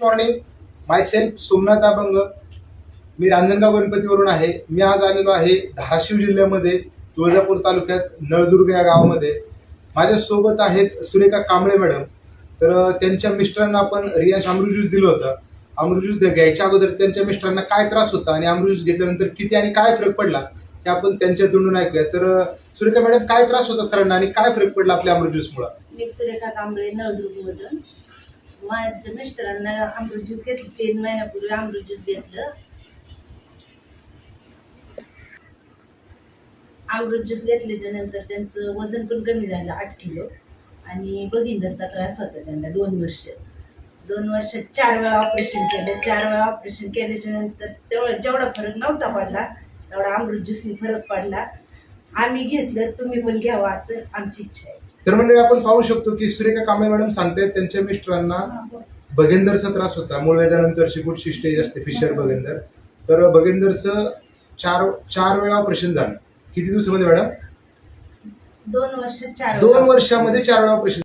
Morning. माय self Somnath अभंग. मी रांजणगाव गणपतीवरून आहे. मी आज आलेलो आहे धाराशिव जिल्ह्यामध्ये तुळजापूर तालुक्यात नळदुर्ग या गावामध्ये. माझ्या सोबत आहेत सुरेखा कांबळे मॅडम. तर त्यांच्या मिस्टरांना आपण रियांश अमृत ज्यूस दिलं होतं. अमृत ज्यूस घ्यायच्या अगोदर त्यांच्या मिस्टरांना काय त्रास होता आणि अमृत ज्यूस घेतल्यानंतर किती आणि काय फरक पडला ते आपण त्यांच्या तोंडून ऐकूया. तर सुरेखा मॅडम, काय त्रास होता सरांना आणि काय फरक पडला आपल्या अमृत ज्यूसमुळे? मी सुरेखा कांबळे नळदुर्गमधून. माझ्या मिस्टरांना अमृत ज्यूस घेतलं, 3 महिन्यापूर्वी अमृत ज्यूस घेतलं. अमृत ज्यूस घेतल्याच्या नंतर त्यांचं वजन पण कमी झालं 8 किलो आणि बघिंदरचा त्रास होता त्यांना 2 वर्ष. 2 वर्षात 4 वेळा ऑपरेशन केलं. 4 वेळा ऑपरेशन केल्याच्या नंतर जेवढा फरक नव्हता पडला तेवढा अमृत ज्यूसनी फरक पडला. आम्ही घेतलं, तुम्ही पण घ्यावं असं आमची इच्छा आहे. तर मंडळी, आपण पाहू शकतो की सुरेखा कांबळे मॅडम सांगतायत त्यांच्या मिस्टरांना बगेंदरचा त्रास होता. मूळव्याधानंतरची पुढची स्टेज असते फिशर बगेंदर. तर बगेंदरचं चार वेळा ऑपरेशन झालं. किती दिवसामध्ये मॅडम? 2 वर्षात 4 2 वर्षामध्ये 4 वेळा ऑपरेशन.